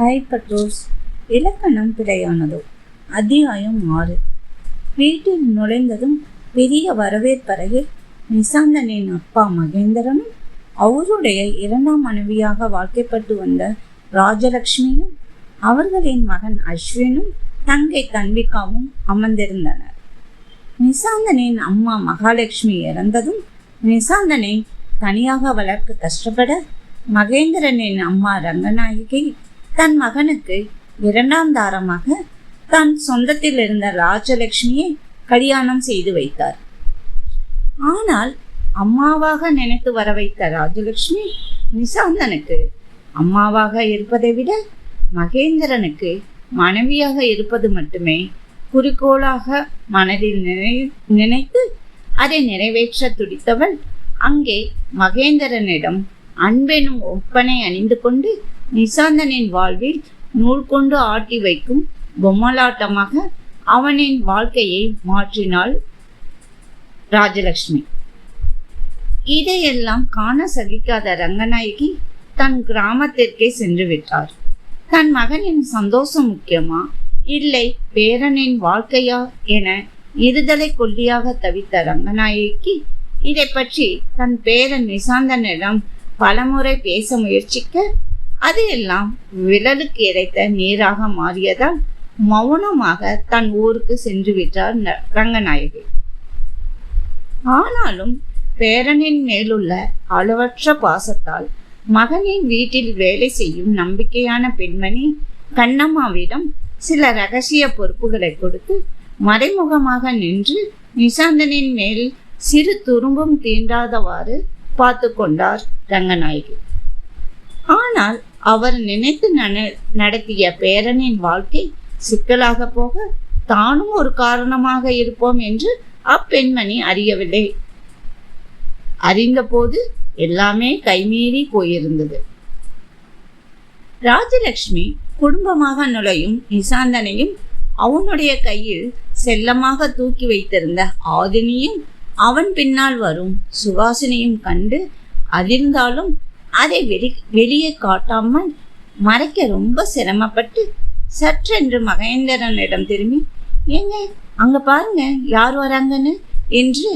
ஹைபட்ரோஸ் இலக்கணம் பிழையானதோ. அத்தியாயம் 6. வீட்டில் நுழைந்ததும் பெரிய வரவேற்பறையில் நிசாந்தனின் அப்பா மகேந்திரனும் அவருடைய 2ஆம் மனைவியாக வாழ்க்கைப்பட்டு வந்த ராஜலட்சுமியும் அவர்களின் மகன் அஸ்வினும் தங்கை தன்விகாவும் அமர்ந்திருந்தனர். நிசாந்தனின் அம்மா மகாலட்சுமி இறந்ததும் நிசாந்தனை தனியாக வளர்க்க கஷ்டப்பட மகேந்திரனின் அம்மா ரங்கநாயகி தன் மகனுக்கு 2ஆம் தாரமாக தன் சொந்தத்தில் இருந்த ராஜலட்சுமியை கல்யாணம் செய்து வைத்தார். ஆனால் அம்மாவாக நினைத்து வர வைத்த ராஜலட்சுமி நிசாந்தனுக்கு அம்மாவாக இருப்பதை விட மகேந்திரனுக்கு மனைவியாக இருப்பது மட்டுமே குறிக்கோளாக மனதில் நினைத்து அதை நிறைவேற்ற துடித்தவள் அங்கே மகேந்திரனிடம் அன்பெனும் ஒப்பனை அணிந்து கொண்டு நிசாந்தனின் வாழ்வில் நூல் கொண்டு ஆட்டி வைக்கும் பொம்மலாட்டமாக அவனின் வாழ்க்கையை மாற்றினாள் ராஜலட்சுமி. இதையெல்லாம் காண சகிக்காத ரங்கநாயகி தன் கிராமத்திற்கே சென்று விட்டார். தன் மகனின் சந்தோஷம் முக்கியமா இல்லை பேரனின் வாழ்க்கையா என இருதலை கொல்லியாக தவித்த ரங்கநாயகி இதை பற்றி தன் பேரன் நிசாந்தனிடம் பலமுறை பேச முயற்சிக்க அது எல்லாம் விரலுக்கு இறைத்த நீராக மாறியதால் மௌனமாக தன் ஊருக்கு சென்று விட்டார் ரங்கநாயகி. ஆனாலும் பேரனின் மேலுள்ள அளவற்ற பாசத்தால் மகனின் வீட்டில் வேலை செய்யும் நம்பிக்கையான பெண்மணி கண்ணம்மாவிடம் சில ரகசிய பொறுப்புகளை கொடுத்து மறைமுகமாக நின்று நிசாந்தனின் மேல் சிறு துரும்பும் தீண்டாதவாறு பார்த்து கொண்டார் ரங்கநாயகி. ஆனால் அவர் நினைத்து நடத்திய பேரனின் வாழ்க்கை சிக்கலாக போக தானும் ஒரு காரணமாக இருப்போம் என்று அப்பெண்மணி அறியவில்லை. அறிந்தபோது எல்லாமே கைமீறி போயிருந்தது. ராஜலட்சுமி குடும்பமாக நுழையும் நிசாந்தனையும் அவனுடைய கையில் செல்லமாக தூக்கி வைத்திருந்த ஆதினியும் அவன் பின்னால் வரும் சுகாசினியும் கண்டு அதிர்ந்தாலும் அதை வெளியே காட்டாமல் மறைக்க ரொம்ப சிரமப்பட்டு சற்றென்று மகேந்திரனிடம் திரும்பி, ஏங்க அங்க பாருங்க யார் வராங்கன்னு என்று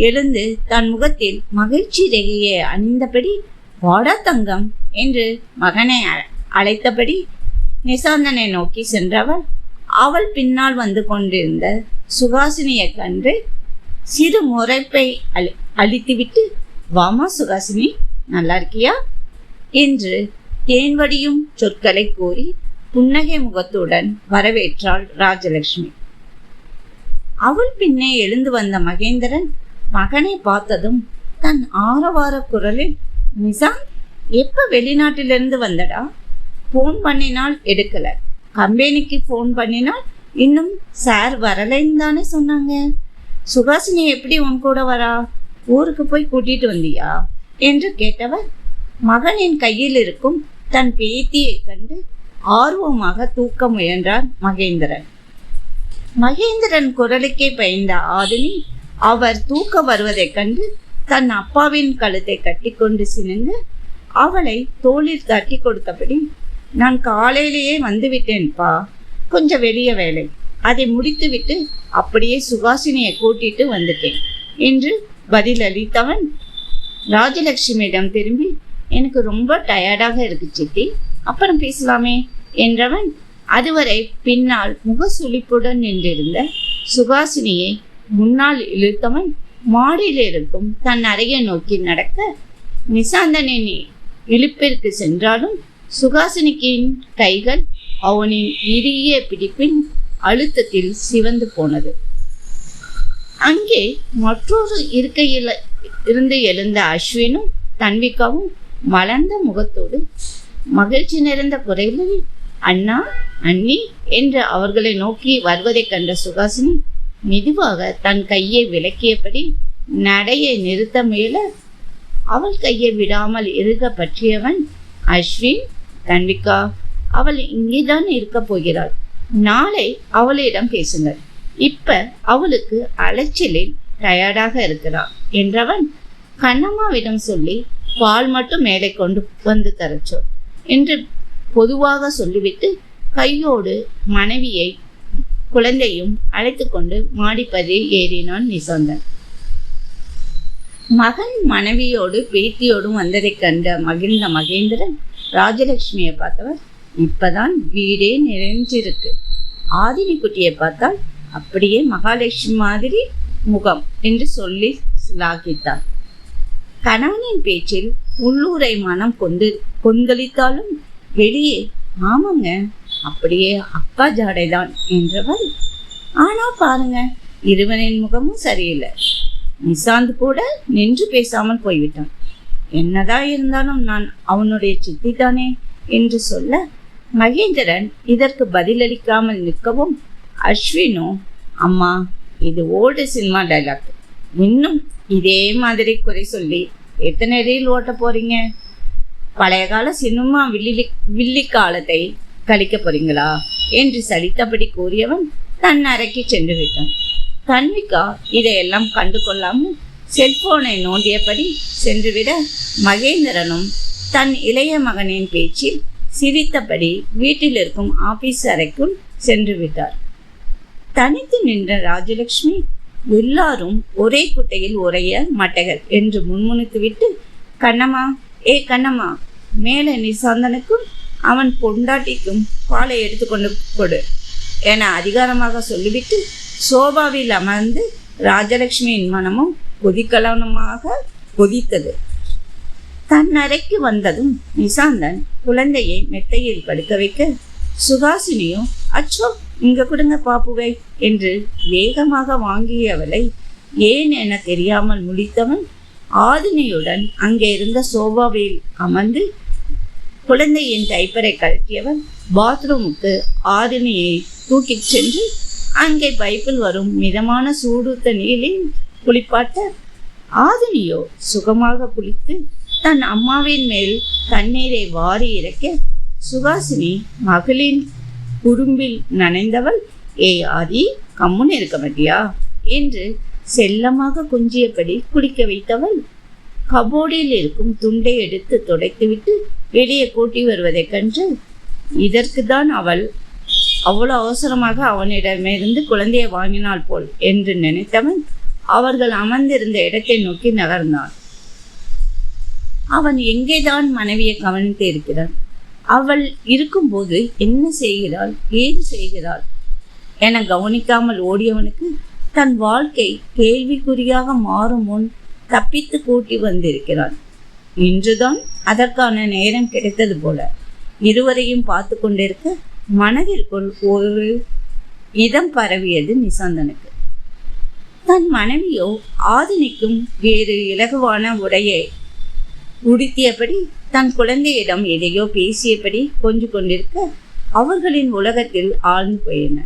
எழுந்து தன் முகத்தில் மகிழ்ச்சி ரேகையை அணிந்தபடி வாடா தங்கம் என்று மகனை அழைத்தபடி நிசாந்தனை நோக்கி சென்றவள் அவள் பின்னால் வந்து கொண்டிருந்த சுகாசினியை கண்டு சிறு முறைப்பை அழித்துவிட்டு, வாமா சுகாசினி, நல்லா இருக்கியா என்று தேன்வடியும் சொற்களை கூறி புன்னகை முகத்துடன் வரவேற்றாள் ராஜலட்சுமி. அவள் பின்னே எழுந்து வந்த மகேந்திரன் மகனை பார்த்ததும் தன் ஆரவார குரலில், நிசாந்த், எப்ப வெளிநாட்டிலிருந்து வந்தடா? போன் பண்ணினால் எடுக்கல, கம்பெனிக்கு போன் பண்ணினால் இன்னும் சார் வரலைன்னு தானே சொன்னாங்க. சுகாசினி எப்படி உன் கூட வரா? ஊருக்கு போய் கூட்டிட்டு வந்தியா என்று கேட்டவர் மகனின் கையில் இருக்கும் தன் பேத்தியை கண்டு ஆர்வமாக தூக்க முயன்றார் மகேந்திரன். மகேந்திரன் குரலுக்கே பயந்த ஆதினி அவர் தூக்க வருவதைக் கண்டு தன் அப்பாவின் கழுத்தை கட்டி கொண்டு சினுங்க அவளை தோளில் தட்டி கொடுத்தபடி, நான் காலையிலேயே வந்துவிட்டேன்பா, கொஞ்சம் வெளிய வேலை, அதை முடித்துவிட்டு அப்படியே சுகாசினியை கூட்டிட்டு வந்துட்டேன் என்று பதிலளித்தவன் ராஜலட்சுமியிடம் திரும்பி, எனக்கு ரொம்ப டயர்டாக இருக்கு சித்தி, அப்புறம் பேசலாமே என்றவன் அதுவரை பின்னால் முகசுளிப்புடன் நின்றிருந்த சுகாசினியை முன்னால் இழுத்தவன் மாடியில் இருக்கும் தன் அறையை நோக்கி நடக்க நிசாந்தனின் இழுப்பிற்கு சென்றாலும் சுகாசினிக்கின் கைகள் அவனின் இறுகிய பிடிப்பின் அழுத்தத்தில் சிவந்து போனது. அங்கே மற்றொரு இருக்கையில் இருந்து எழுந்த அஸ்வினும் தன்விகாவும் மலர்ந்த முகத்தோடு மகிழ்ச்சி நிறைந்த குரலில் அண்ணா அண்ணி என்று அவர்களை நோக்கி வருவதை கண்ட சுகாசினி மெதுவாக தன் கையை விலக்கியபடி நடையை நிறுத்த முயல அவள் கையை விடாமல் இருக்க பற்றியவன், அஸ்வின், தன்விகா, அவள் இங்கேதான் இருக்க போகிறாள், நாளை அவளிடம் பேசுங்கள், இப்ப அவளுக்கு அலைச்சலில் டயர்டாக இருக்கிறாள் என்றவன் கண்ணம்மாவிடம் சொல்லி பால் மட்டும் மேலே கொண்டு வந்து தரச்சோ என்று பொதுவாக சொல்லிவிட்டு கையோடு மனைவியை குழந்தையும் அழைத்து கொண்டு மாடிப்பதில் ஏறினான் நிசாந்தன். மகன் மனைவியோடு பேத்தியோடும் வந்ததைக் கண்ட மகிழ்ந்த மகேந்திரன் ராஜலட்சுமியை பார்த்தவர், இப்பதான் வீடே நிறைஞ்சிருக்கு. ஆதினி குட்டியை பார்த்தால் அப்படியே மகாலட்சுமி மாதிரி முகம் என்று சொல்லி சிலாகித்தார். கணவனின் பேச்சில் உள்ளூரை மனம் கொந்தளித்தாலும் வெளியே ஆமாங்க அப்படியே அக்கா ஜாடைதான் என்றவள். ஆனா பாருங்க, இருவனின் முகமும் சரியில்லை. நிசாந்த் கூட நின்று பேசாமல் போய்விட்டான். என்னதான் இருந்தாலும் நான் அவனுடைய சித்தி தானே என்று சொல்ல மகேந்திரன் இதற்கு பதிலளிக்காமல் நிற்கவும் அஸ்வினோ, அம்மா இது ஓல்டு சினிமா டைலாக், இன்னும் இதே மாதிரி குறை சொல்லி எத்தனை ரீல் ஓட்ட போறீங்க? பழைய கால சினிமா வில்லி காலத்தை கழிக்க போறீங்களா என்று சலித்தபடி கூறியவன் தன் அறைக்கு சென்று விட்டான். தன்விகா இதையெல்லாம் கண்டு கொள்ளாமல் செல்போனை நோண்டியபடி சென்றுவிட மகேந்திரனும் தன் இளைய மகனின் பேச்சில் சிரித்தபடி வீட்டில் இருக்கும் ஆபீஸ் அறைக்குள் சென்று விட்டார். தனித்து நின்ற ராஜலட்சுமி எல்லாரும் ஒரே குட்டையில் உரைய மாட்டேகள் என்று முன்முணித்துவிட்டு, கண்ணம்மா கண்ணம்மா, மேலே நிசாந்தனுக்கும் அவன் பொண்டாட்டிக்கும் பாலை எடுத்துக்கொண்டு கொடு என அதிகாரமாக சொல்லிவிட்டு சோபாவில் அமர்ந்து ராஜலட்சுமியின் மனமும் கொதிக்கலனமாக கொதித்தது. தன் அறைக்கு வந்ததும் நிசாந்தன் குழந்தையை மெத்தையில் படுக்க வைக்க சுகாசினியோ அச்சோ இங்க கொடுங்க பாப்புவை என்று வேகமாக வாங்கியவளை ஏன் என தெரியாமல் முழித்தவன் ஆதினியுடன் அங்கே இருந்த சோபாவில் அமர்ந்து குழந்தையின் டைப்பரை கழட்டியவன் பாத்ரூமுக்கு ஆதினியை தூக்கிச் சென்று அங்கே பைப்பில் வரும் மிதமான சூடுத்த நீரில் குளிப்பாட்ட ஆதினியோ சுகமாக குளித்து தன் அம்மாவின் மேல் தண்ணீரை வாரி இறக்க சுகாசினி மகளின் குறும்பில் நனைந்தவள், ஆதி கம்முன்னு இருக்க மாட்டியா என்று செல்லமாக குஞ்சியபடி குளிக்க வைத்தவள் கபோர்டில் இருக்கும் துண்டை எடுத்து துடைத்துவிட்டு வெளியே கூட்டி வருவதைக் கண்டு இதற்கு தான் அவள் அவ்வளவு அவசரமாக அவனிடமிருந்து குழந்தையை வாங்கினாள் போல் என்று நினைத்தவன் அவர்கள் அமர்ந்திருந்த இடத்தை நோக்கி நகர்ந்தான். அவன் எங்கேதான் மனைவியை கவனித்து இருக்கிறான்? அவள் இருக்கும்போது என்ன செய்கிறாள், ஏது செய்கிறாள் என கவனிக்காமல் ஓடியவனுக்கு தன் வாழ்க்கை கேள்விக்குறியாக மாறும் முன் தப்பித்து கூட்டி வந்திருக்கிறான். இன்றுதான் அதற்கான நேரம் கிடைத்தது போல இருவரையும் பார்த்து கொண்டிருக்க மனதிற்குள் ஒரு இதம் பரவியது நிசாந்தனுக்கு. தன் மனைவியோ ஆதினிக்கும் வேறு இலகுவான உடையை உடுத்தியபடி தன் குழந்தையிடம் எதையோ பேசியபடி கொஞ்சு கொண்டிருக்க அவர்களின் உலகத்தில் ஆழ்ந்து போயின.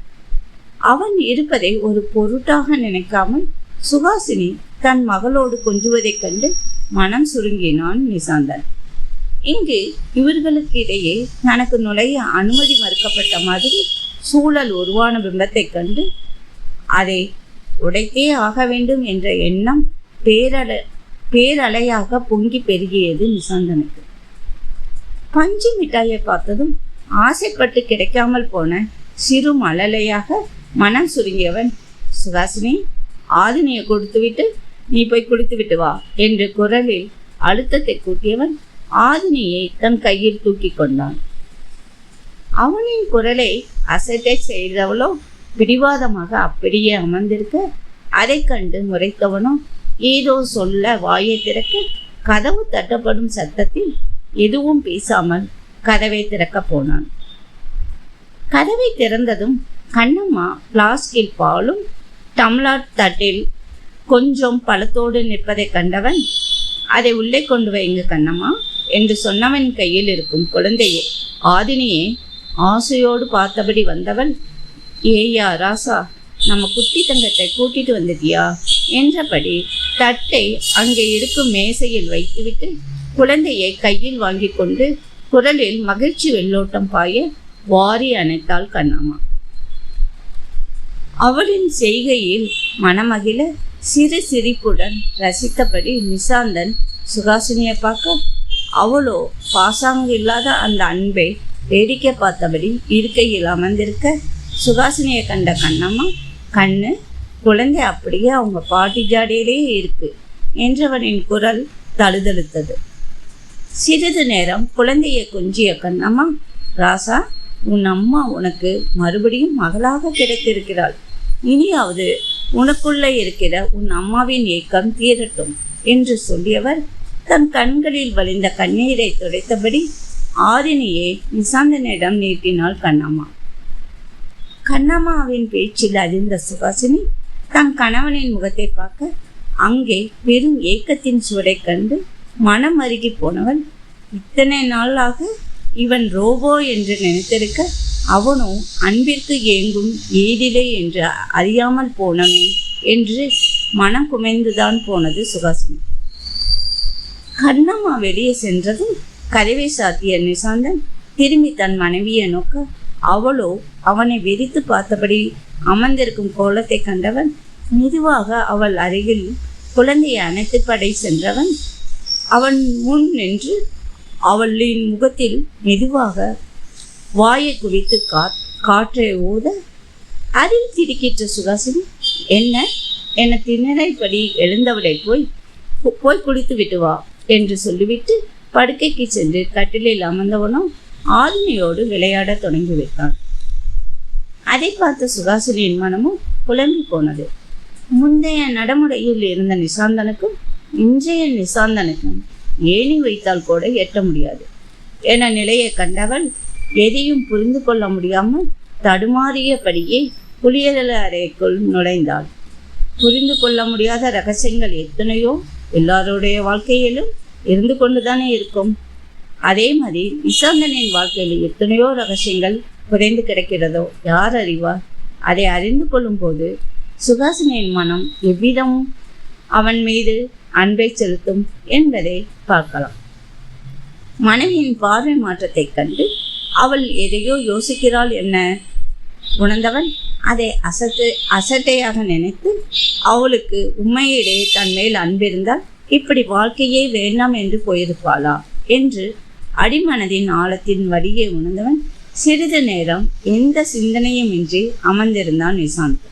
அவன் இருப்பதை ஒரு பொருட்டாக நினைக்காமல் சுகாசினி தன் மகளோடு கொஞ்சுவதைக் கண்டு மனம் சுருங்கினான் நிசாந்தன். இங்கு இவர்களுக்கு இடையே தனக்கு நுழைய அனுமதி மறுக்கப்பட்ட மாதிரி சூழல் உருவான பிம்பத்தைக் கண்டு அதை உடைத்தே ஆக வேண்டும் என்ற எண்ணம் பேரலையாக பொங்கி பெருகியது நிசாந்தனுக்கு. பஞ்சு மிட்டாயை பார்த்ததும் ஆசைப்பட்டு கிடைக்காமல் போன சிறு மழலையாக மனம் சுருங்கியவன், சுகாசினி ஆதினியை கொடுத்துவிட்டு நீ போய் குளித்து விட்டு வா என்று குரலில் அழுத்தத்தை கூட்டியவன் ஆதினியை தன் கையில் தூக்கி கொண்டான். அவனின் குரலை அசட்டை செய்தவளோ பிடிவாதமாக அப்படியே அமர்ந்திருக்க அதை கண்டு முறைத்தவனோ ஏதோ சொல்ல வாயை திறக்க கதவு தட்டப்படும் சத்தத்தில் எதுவும் பேசாமல் கதவை திறக்க போனான். கதவை திறந்ததும் கண்ணம்மா பிளாஸ்கில் பாலும் டம்ளர் தட்டில் கொஞ்சம் பழத்தோடு நிற்பதை கண்டவன், அதை உள்ளே கொண்டு வைங்க கண்ணம்மா என்று சொன்னவன் கையில் இருக்கும் குழந்தையை ஆதினியை ஆசையோடு பார்த்தபடி வந்தவள், ஏயா ராசா, நம்ம குட்டி தங்கத்தை கூட்டிட்டு வந்துட்டியா என்றபடி தட்டை அங்கே இருக்கும் மேசையில் வைத்துவிட்டு குழந்தையை கையில் வாங்கி கொண்டு குரலில் மகிழ்ச்சி வெள்ளோட்டம் பாய வாரி அணைத்தாள் கண்ணம்மா. அவளின் செய்கையில் மனமகிழ சிறு சிரிப்புடன் ரசித்தபடி நிசாந்தன் சுகாசினியை பார்க்க அவளோ பாசாங்கு இல்லாத அந்த அன்பை வேடிக்கை பார்த்தபடி இருக்கையில் அமர்ந்திருக்க சுகாசினியை கண்ட கண்ணம்மா, கண்ணு, குழந்தை அப்படியே அவங்க பாட்டி ஜாடியிலே இருக்கு என்றவனின் குரல் தழுதழுத்தது. சிறிது நேரம் குழந்தையை கொஞ்சிய கண்ணம்மா, ராசா, உன் அம்மா உனக்கு மறுபடியும் மகளாக கிடைத்திருக்கிறாள். இனியாவது உனக்குள்ளே இருக்கிற உன் அம்மாவின் ஏக்கம் தீரட்டும் என்று சொல்லியவர் தன் கண்களில் வழிந்த கண்ணீரை துடைத்தபடி ஆதினியை நிசாந்தனிடம் நீட்டினாள் கண்ணம்மா. கண்ணம்மாவின் பேச்சில் அதிர்ந்த சுகாசினி தன் கணவனின் முகத்தை பார்க்க அங்கே பெரும் ஏக்கத்தின் சுவடை கண்டு மனம் அருகி போனவன், இத்தனை நாளாக இவன் ரோபோ என்று நினைத்திருக்க அவனோ அன்பிற்கு ஏங்கும் ஏதிலே என்று அறியாமல் போனமே என்று மனம் குமைந்துதான் போனது சுகாசினி. கண்ணம்மா வெளியே சென்றதும் கதவை சாத்திய நிசாந்தன் திரும்பி தன் மனைவியை நோக்க அவளோ அவனை வெறித்து பார்த்தபடி அமர்ந்திருக்கும் கோலத்தை கண்டவன் மெதுவாக அவள் அருகில் குழந்தையை அணைத்து படை சென்றவன் அவன் முன் நின்று அவளின் முகத்தில் மெதுவாக வாயை குவித்து காற்றை ஊத அதில் திடுக்கிட்ட சுகாசினி, என்ன திணறைப்படி எழுந்தவளை போய் குளித்து விட்டு வா என்று சொல்லிவிட்டு படுக்கைக்கு சென்று கட்டிலில் அமர்ந்தவனோ ஆதினியோடு விளையாட தொடங்கிவிட்டான். அதை பார்த்த சுகாசினியின் மனமும் குழம்பி போனது. முந்தைய நடைமுறையில் இருந்த நிசாந்தனுக்கும் இன்றைய நிசாந்தனுக்கும் ஏணி வைத்தால் கூட எட்ட முடியாது என நிலையை கண்டவள் எதையும் புரிந்து கொள்ள முடியாமல் தடுமாறியபடியே குளியல் அறைக்குள் நுழைந்தாள். புரிந்து கொள்ள முடியாத ரகசியங்கள் எத்தனையோ எல்லாருடைய வாழ்க்கையிலும் இருந்து கொண்டுதானே இருக்கும். அதே மாதிரி நிசாந்தனின் வாழ்க்கையில் எத்தனையோ ரகசியங்கள் குறைந்து கிடக்கிறதோ யார் அறிவார்? அதை அறிந்து கொள்ளும் போது சுகாசினியின் மனம் எவ்விதமும் அவன் மீது அன்பை செலுத்தும் என்பதை பார்க்கலாம். மனைவியின் பார்வை மாற்றத்தை கண்டு அவள் எதையோ யோசிக்கிறாள் என்ன உணர்ந்தவன் அதை அசட்டையாக நினைத்து அவளுக்கு உண்மையிடையே தன் மேல் அன்பிருந்தால் இப்படி வாழ்க்கையே வேண்டாம் என்று போயிருப்பாளா என்று அடிமனதின் ஆழத்தின் வழியை உணர்ந்தவன் சிறிது நேரம் எந்த சிந்தனையும் இன்றி அமர்ந்திருந்தான் நிசாந்த்.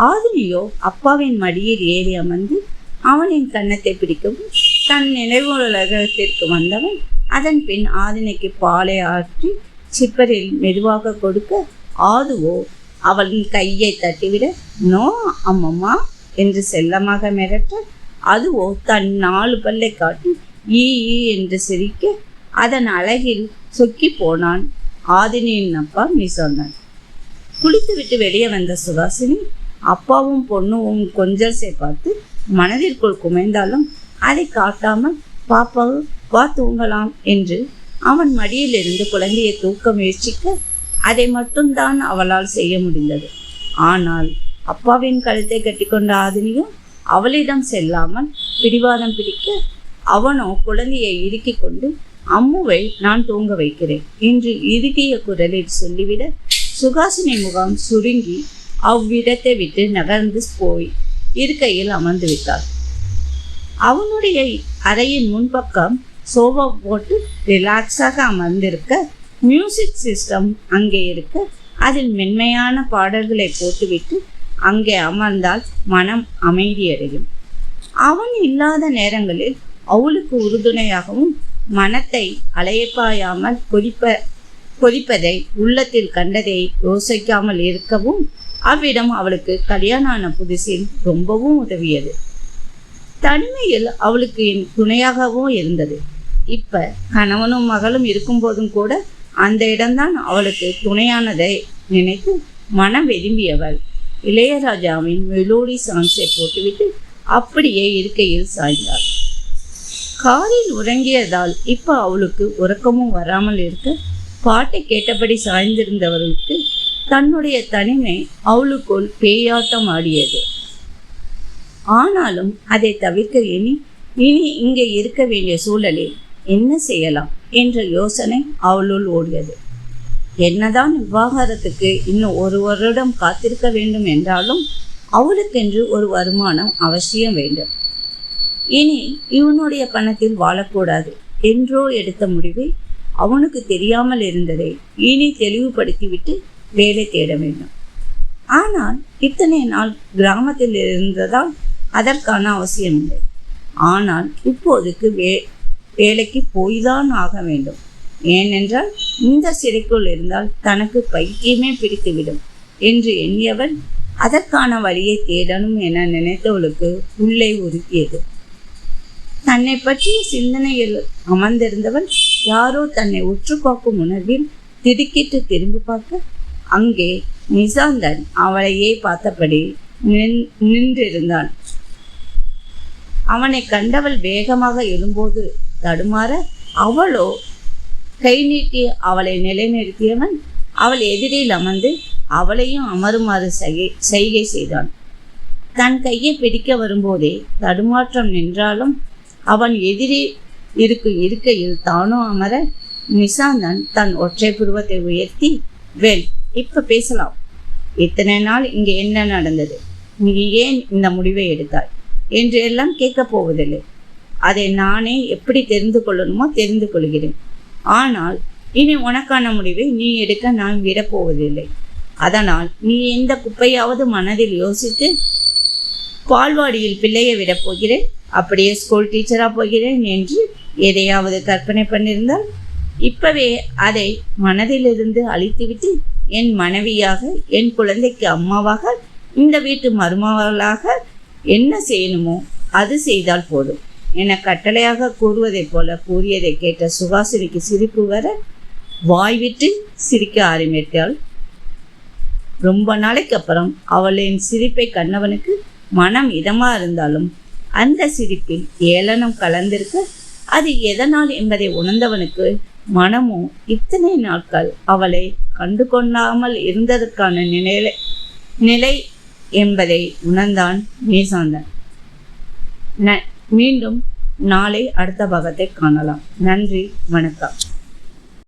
ஆதினியோ அப்பாவின் மடியில் ஏறி அமர்ந்து அவனின் கன்னத்தை பிடிக்கவும் தன் நினைவுலகத்திற்கு வந்தவன் அதன் பின் ஆதினிக்கு பாலை ஆற்றி சிப்பரில் மெதுவாக கொடுக்க ஆதுவோ அவளின் கையை தட்டிவிட, நோ அம்மம்மா என்று செல்லமாக மிரட்ட அதுவோ தன் 4 பல்லை காட்டி ஈ என்று சிரிக்க அதன் அழகில் சொக்கி போனான் ஆதினியின் அப்பா நிசாந்தன். குளித்துவிட்டு வெளியே வந்த சுகாசினி அப்பாவும் பொண்ணும் கொஞ்சல்சை பார்த்து மனதிற்குள் குமைந்தாலும் அதை காட்டாமல் பாப்பா வா தூங்கலாம் என்று அவன் மடியிலிருந்து குழந்தையை தூக்க முயற்சிக்க அதை மட்டும்தான் அவளால் செய்ய முடிந்தது. ஆனால் அப்பாவின் கழுத்தை கட்டிக்கொண்ட ஆதினியும் அவளிடம் செல்லாமல் பிடிவாதம் பிடிக்க அவனோ குழந்தையை இறுக்கி கொண்டு அம்முவை நான் தூங்க வைக்கிறேன் என்று இறுகிய குரலில் சொல்லிவிட சுகாசினி முகம் சுருங்கி அவ்விடத்தை விட்டு நகர்ந்து போய் இருக்கையில் அமர்ந்து விட்டாள். அவனுடைய அறையின் முன்பக்கம் சோஃபா போட்டு ரிலாக்ஸாக அமர்ந்திருக்க மியூசிக் சிஸ்டம் அங்கே இருக்க அதில் மென்மையான பாடல்களை போட்டுவிட்டு அங்கே அமர்ந்தால் மனம் அமைதியடையும். அவன் இல்லாத நேரங்களில் அவளுக்கு உறுதுணையாகவும் மனத்தை அலையப்பாயாமல் கொதிப்பதை உள்ளத்தில் கண்டதை யோசிக்காமல் இருக்கவும் அவ்விடம் அவளுக்கு கல்யாணம் ஆன புதுசில் ரொம்பவும் உதவியது. தனிமையில் அவளுக்கு என் துணையாகவும் இருந்தது. இப்ப கணவனும் மகளும் இருக்கும்போதும் கூட அந்த இடம்தான் அவளுக்கு துணையானதை நினைத்து மனம் வெதும்பியவள் இளையராஜாவின் மெலோடி சாங்ஸை போட்டுவிட்டு அப்படியே இருக்கையில் சாய்ந்தாள். காரில் உறங்கியதால் இப்ப அவளுக்கு உறக்கமும் வராமல் இருக்க பாட்டை கேட்டபடி சாய்ந்திருந்தவர்களுக்கு தன்னுடைய தனிமை அவளுக்குள் பேயாட்டம் ஆடியது. ஆனாலும் அதை தவிர்க்க இனி இங்கே இருக்க வேண்டிய சூழலில் என்ன செய்யலாம் என்ற யோசனை அவளுள் ஓடியது. என்னதான் விவாகரத்துக்கு இன்னும் 1 வருடம் காத்திருக்க வேண்டும் என்றாலும் அவளுக்கென்று ஒரு வருமானம் அவசியம் வேண்டும். இனி இவனுடைய பணத்தில் வாழக்கூடாது என்றோ எடுத்த முடிவை அவனுக்கு தெரியாமல் இருந்ததை இனி தெளிவுபடுத்திவிட்டு வேலை தேட வேண்டும். ஆனால் இத்தனை நாள் கிராமத்தில் இருந்ததால் அதற்கான அவசியமில்லை. ஆனால் இப்போதுக்கு வேலைக்கு போய்தான் ஆக வேண்டும். ஏனென்றால் இந்த சிறைக்குள் இருந்தால் தனக்கு பைத்தியமே பிடித்துவிடும் என்று எண்ணியவள் அதற்கான வழியை தேடணும் என நினைத்தவளுக்கு உள்ளே உறுத்தியது. தன்னை பற்றிய சிந்தனையில் அமர்ந்திருந்தவள் யாரோ தன்னை உற்று பார்க்கும் உணர்வில் திடுக்கிட்டு திரும்பி பார்க்க அங்கே நிசாந்தன் அவளையே பார்த்தபடி நின்றிருந்தான். அவனை கண்டவள் வேகமாக எழும்போது தடுமாற அவளோ கை நீட்டி அவளை நிலைநிறுத்தியவன் அவள் எதிரில் அமர்ந்து அவளையும் அமருமாறு செய்கை செய்தான். தன் கையை பிடிக்க வரும்போதே தடுமாற்றம் நின்றாலும் அவன் எதிரே இருக்கையில் தானோ அமர நிசாந்தன் தன் ஒற்றை புருவத்தை உயர்த்தி, வெல், இப்ப பேசலாம். இத்தனை நாள் இங்கே என்ன நடந்தது? நீ ஏன் இந்த முடிவை எடுத்தாய் என்று எல்லாம் கேட்கப் போவதில்லை. அதை நானே எப்படி தெரிந்து கொள்ளணுமோ தெரிந்து கொள்கிறேன். ஆனால் இனி உனக்கான முடிவை நீ எடுக்க நான் விடப்போவதில்லை. அதனால் நீ எந்த குப்பையாவது மனதில் யோசித்து பால்வாடியில் பிள்ளையை விடப் போகிறேன், அப்படியே ஸ்கூல் டீச்சராக போகிறேன் என்று எதையாவது கற்பனை பண்ணியிருந்தால் இப்பவே அதை மனதிலிருந்து அழித்துவிட்டு என் மனைவியாக, என் குழந்தைக்கு அம்மாவாக, இந்த வீட்டு மருமகளாக என்ன செய்யணுமோ அது செய்தால் போதும் என கட்டளையாக கூறுவதைப் போல கூறியதை கேட்ட சுகாசினிக்கு சிரிப்பு வர வாய்விட்டு சிரிக்க ஆரம்பித்தாள். ரொம்ப நாளைக்கு அப்புறம் அவளின் சிரிப்பை கண்ணவனுக்கு மனம் இதமாக இருந்தாலும் அந்த சிரிப்பில் ஏளனம் கலந்திருக்க அது எதனால் என்பதை உணர்ந்தவனுக்கு மனமோ இத்தனை நாட்கள் அவளை கண்டு கொள்ளாமல் இருந்ததற்கான நிலை என்பதை உணர்ந்தான் நிசாந்தன். மீண்டும் நாளை அடுத்த பாகத்தை காணலாம். நன்றி, வணக்கம்.